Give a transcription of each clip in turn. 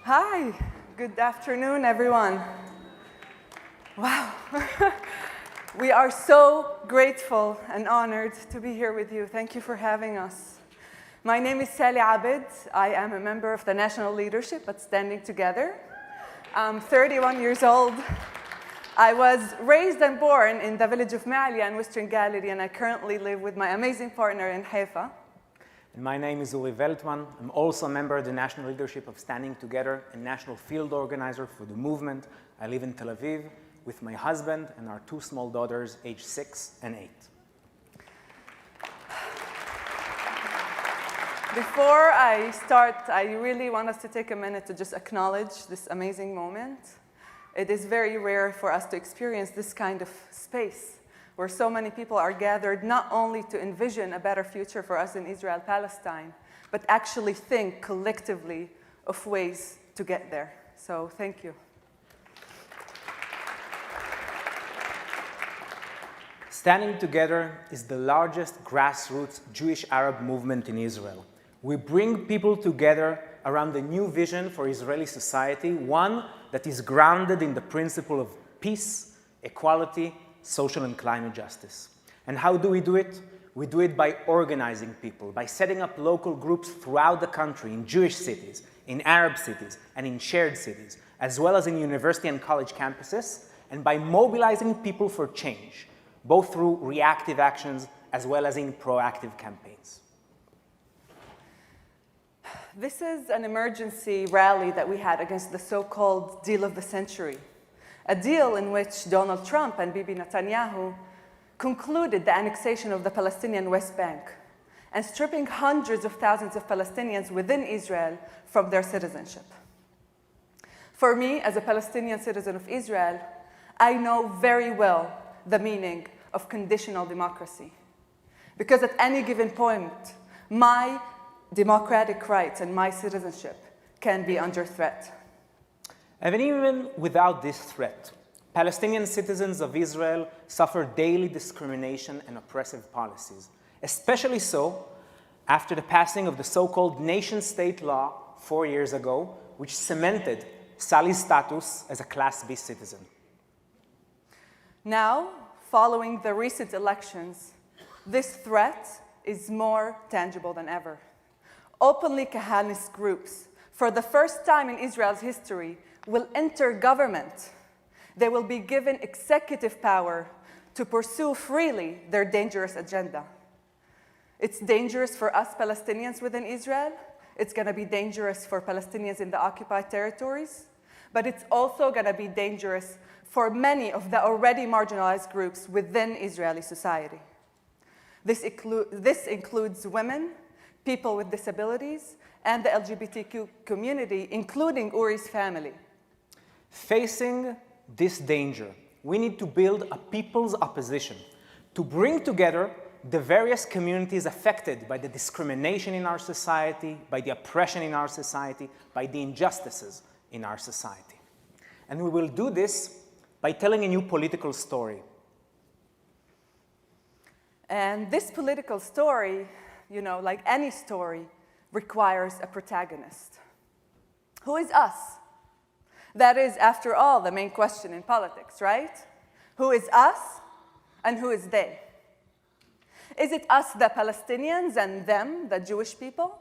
Hi, good afternoon, everyone. Wow. We are so grateful and honored to be here with you. Thank you for having us. My name is Sally Abed. I am a member of the national leadership at Standing Together. I'm 31 years old. I was raised and born in the village of Ma'alia in Western Galilee, and I currently live with my amazing partner in Haifa. And my name is Uri Weltmann. I'm also a member of the national leadership of Standing Together and national field organizer for the movement. I live in Tel Aviv with my husband and our two small daughters, aged 6 and 8. Before I start, I really want us to take a minute to just acknowledge this amazing moment. It is very rare for us to experience this kind of space where so many people are gathered not only to envision a better future for us in Israel-Palestine, but actually think collectively of ways to get there. So thank you. Standing Together is the largest grassroots Jewish-Arab movement in Israel. We bring people together around a new vision for Israeli society, one that is grounded in the principle of peace, equality, social and climate justice. And how do we do it? We do it by organizing people, by setting up local groups throughout the country, in Jewish cities, in Arab cities, and in shared cities, as well as in university and college campuses, and by mobilizing people for change, both through reactive actions as well as in proactive campaigns. This is an emergency rally that we had against the so-called deal of the century, a deal in which Donald Trump and Bibi Netanyahu concluded the annexation of the Palestinian West Bank and stripping hundreds of thousands of Palestinians within Israel from their citizenship. For me, as a Palestinian citizen of Israel, I know very well the meaning of conditional democracy, because at any given point, my democratic rights and my citizenship can be under threat. And even without this threat, Palestinian citizens of Israel suffer daily discrimination and oppressive policies, especially so after the passing of the so-called nation-state law 4 years ago, which cemented Sally's status as a Class B citizen. Now, following the recent elections, this threat is more tangible than ever. Openly Kahanist groups, for the first time in Israel's history, will enter government. They will be given executive power to pursue freely their dangerous agenda. It's dangerous for us Palestinians within Israel. It's going to be dangerous for Palestinians in the occupied territories. But it's also going to be dangerous for many of the already marginalized groups within Israeli society. This includes women, people with disabilities, and the LGBTQ community, including Uri's family. Facing this danger, we need to build a people's opposition to bring together the various communities affected by the discrimination in our society, by the oppression in our society, by the injustices in our society. And we will do this by telling a new political story. And this political story, like any story, requires a protagonist. Who is us? That is, after all, the main question in politics, right? Who is us and who is they? Is it us, the Palestinians, and them, the Jewish people?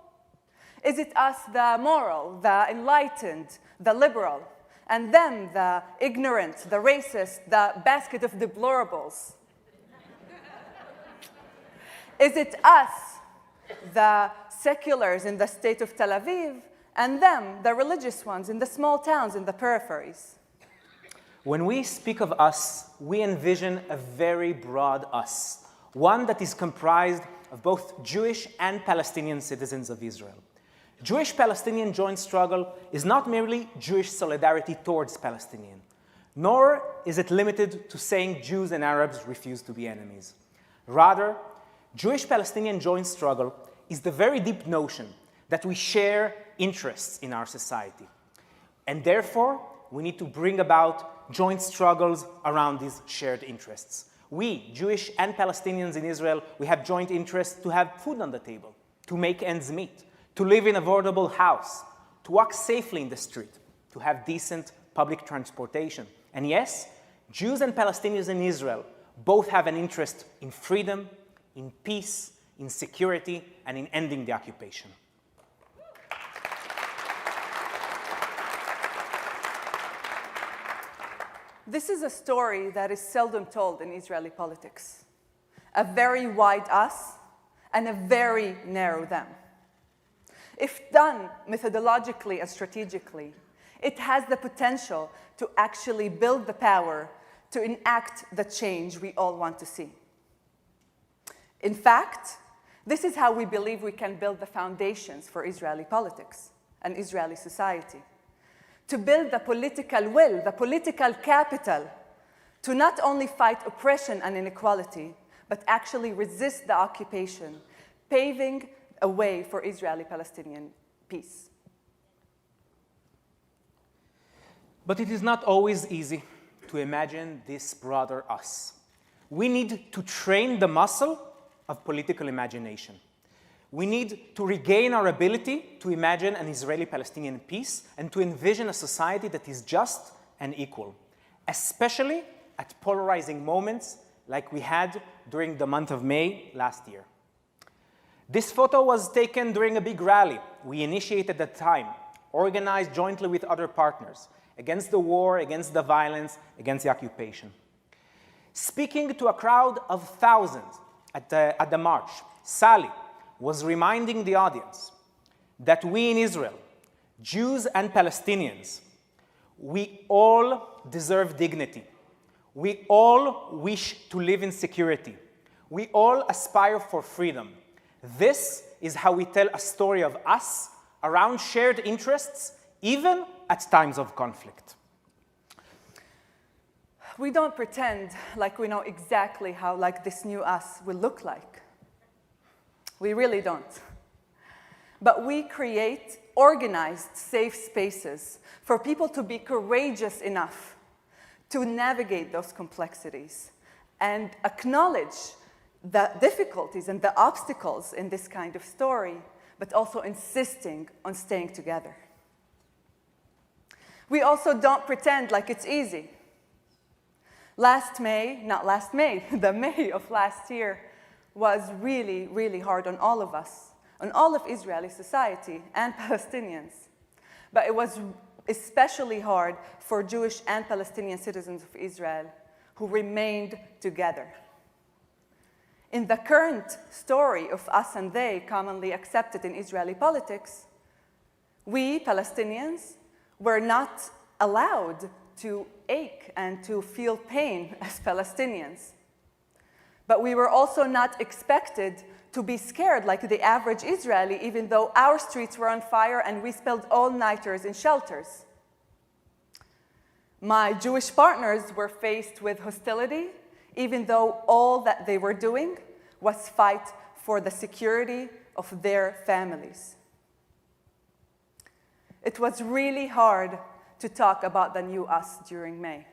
Is it us, the moral, the enlightened, the liberal, and them, the ignorant, the racist, the basket of deplorables? Is it us, the seculars in the state of Tel Aviv, and them, the religious ones in the small towns in the peripheries? When we speak of us, we envision a very broad us, one that is comprised of both Jewish and Palestinian citizens of Israel. Jewish-Palestinian joint struggle is not merely Jewish solidarity towards Palestinian, nor is it limited to saying Jews and Arabs refuse to be enemies. Rather, Jewish-Palestinian joint struggle is the very deep notion that we share interests in our society. And therefore, we need to bring about joint struggles around these shared interests. We, Jewish and Palestinians in Israel, we have joint interests to have food on the table, to make ends meet, to live in a affordable house, to walk safely in the street, to have decent public transportation. And yes, Jews and Palestinians in Israel both have an interest in freedom, in peace, in security, and in ending the occupation. This is a story that is seldom told in Israeli politics. A very wide us and a very narrow them. If done methodologically and strategically, it has the potential to actually build the power to enact the change we all want to see. In fact, this is how we believe we can build the foundations for Israeli politics and Israeli society. To build the political will, the political capital, to not only fight oppression and inequality, but actually resist the occupation, paving a way for Israeli-Palestinian peace. But it is not always easy to imagine this broader us. We need to train the muscle of political imagination. We need to regain our ability to imagine an Israeli-Palestinian peace and to envision a society that is just and equal, especially at polarizing moments like we had during the month of May last year. This photo was taken during a big rally we initiated at the time, organized jointly with other partners, against the war, against the violence, against the occupation. Speaking to a crowd of thousands at the march, Sally was reminding the audience that we in Israel, Jews and Palestinians, we all deserve dignity. We all wish to live in security. We all aspire for freedom. This is how we tell a story of us around shared interests, even at times of conflict. We don't pretend like we know exactly how this new us will look like. We really don't. But we create organized, safe spaces for people to be courageous enough to navigate those complexities and acknowledge the difficulties and the obstacles in this kind of story, but also insisting on staying together. We also don't pretend like it's easy. The May of last year was really, really hard on all of us, on all of Israeli society and Palestinians. But it was especially hard for Jewish and Palestinian citizens of Israel who remained together. In the current story of us and they, commonly accepted in Israeli politics, we, Palestinians, were not allowed to ache and to feel pain as Palestinians. But we were also not expected to be scared like the average Israeli, even though our streets were on fire and we spent all-nighters in shelters. My Jewish partners were faced with hostility, even though all that they were doing was fight for the security of their families. It was really hard to talk about the new us during May.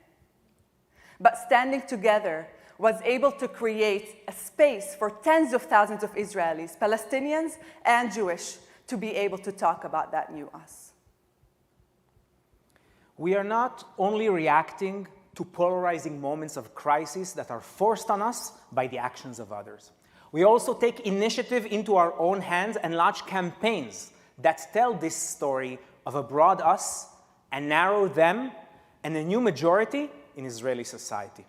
But standing together was able to create a space for tens of thousands of Israelis, Palestinians and Jewish, to be able to talk about that new us. We are not only reacting to polarizing moments of crisis that are forced on us by the actions of others. We also take initiative into our own hands and launch campaigns that tell this story of a broad us, a narrow them, and a new majority in Israeli society.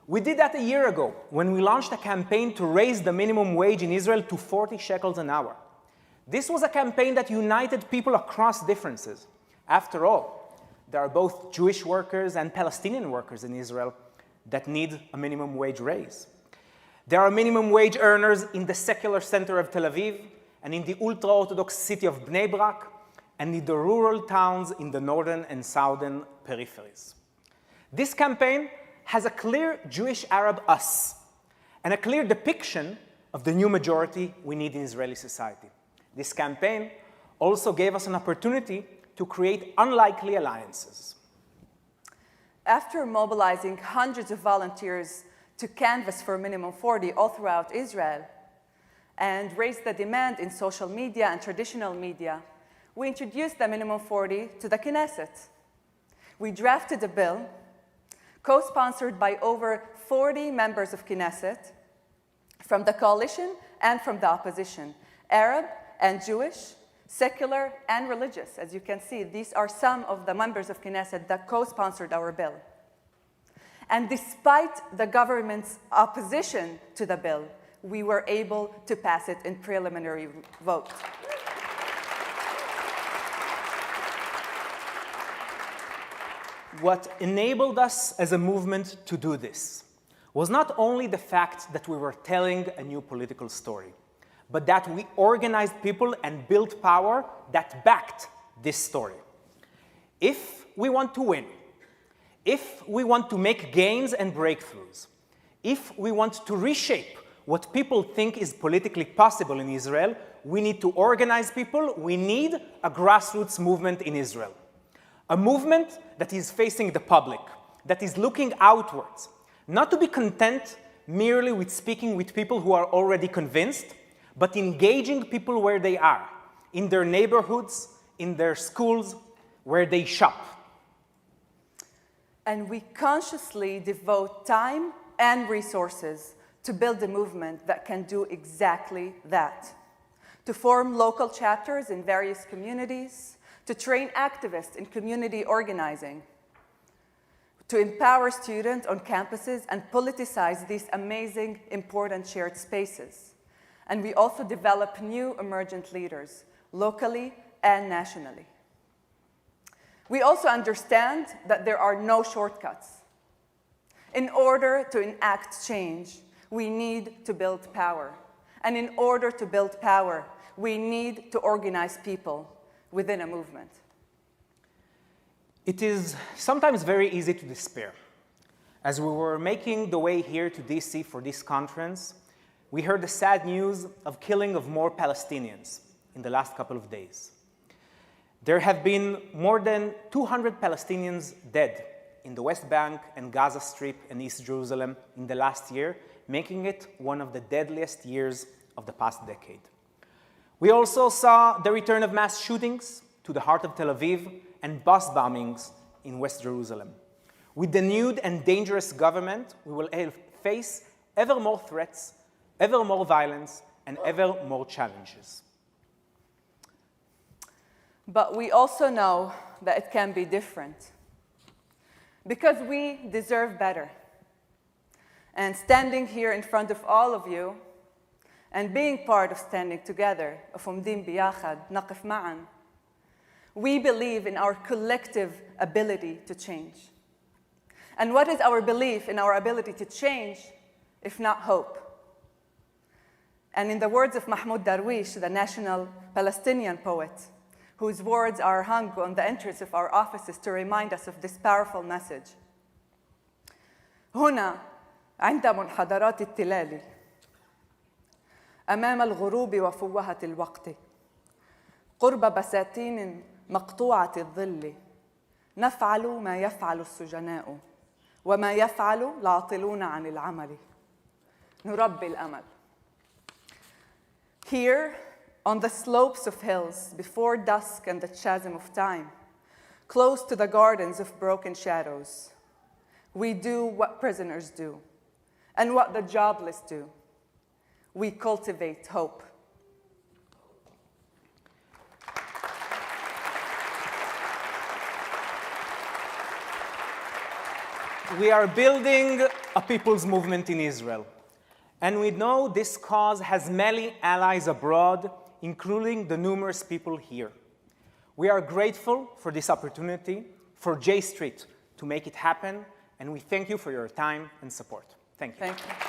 We did that a year ago when we launched a campaign to raise the minimum wage in Israel to 40 shekels an hour. This was a campaign that united people across differences. After all, there are both Jewish workers and Palestinian workers in Israel that need a minimum wage raise. There are minimum wage earners in the secular center of Tel Aviv and in the ultra-Orthodox city of Bnei Brak and in the rural towns in the northern and southern peripheries. This campaign has a clear Jewish-Arab us and a clear depiction of the new majority we need in Israeli society. This campaign also gave us an opportunity to create unlikely alliances. After mobilizing hundreds of volunteers to canvass for minimum 40 all throughout Israel and raise the demand in social media and traditional media, we introduced the minimum 40 to the Knesset. We drafted a bill co-sponsored by over 40 members of Knesset from the coalition and from the opposition, Arab and Jewish, secular and religious. As you can see, these are some of the members of Knesset that co-sponsored our bill. And despite the government's opposition to the bill, we were able to pass it in preliminary vote. What enabled us as a movement to do this was not only the fact that we were telling a new political story, but that we organized people and built power that backed this story. If we want to win, if we want to make gains and breakthroughs, if we want to reshape what people think is politically possible in Israel, we need to organize people. We need a grassroots movement in Israel. A movement that is facing the public, that is looking outwards, not to be content merely with speaking with people who are already convinced, but engaging people where they are, in their neighborhoods, in their schools, where they shop. And we consciously devote time and resources to build a movement that can do exactly that. To form local chapters in various communities, to train activists in community organizing, to empower students on campuses and politicize these amazing, important shared spaces. And we also develop new emergent leaders, locally and nationally. We also understand that there are no shortcuts. In order to enact change, we need to build power. And in order to build power, we need to organize people within a movement. It is sometimes very easy to despair. As we were making the way here to DC for this conference, we heard the sad news of killing of more Palestinians in the last couple of days. There have been more than 200 Palestinians dead in the West Bank and Gaza Strip and East Jerusalem in the last year, making it one of the deadliest years of the past decade. We also saw the return of mass shootings to the heart of Tel Aviv and bus bombings in West Jerusalem. With the new and dangerous government, we will face ever more threats, ever more violence, and ever more challenges. But we also know that it can be different, because we deserve better. And standing here in front of all of you, and being part of standing together, of عمدين بياخد نقف معا, we believe in our collective ability to change. And what is our belief in our ability to change, if not hope? And in the words of Mahmoud Darwish, the national Palestinian poet, whose words are hung on the entrance of our offices to remind us of this powerful message. هنا عند منحدرات التلال أمام الغروب وفوهة الوقت قرب بساتين مقطوعة الظل نفعل ما يفعل السجناء وما يفعل العاطلون عن العمل نربي الأمل. Here, on the slopes of hills, before dusk and the chasm of time, close to the gardens of broken shadows, we do what prisoners do and what the jobless do. We cultivate hope. We are building a people's movement in Israel. And we know this cause has many allies abroad, including the numerous people here. We are grateful for this opportunity, for J Street to make it happen, and we thank you for your time and support. Thank you. Thank you.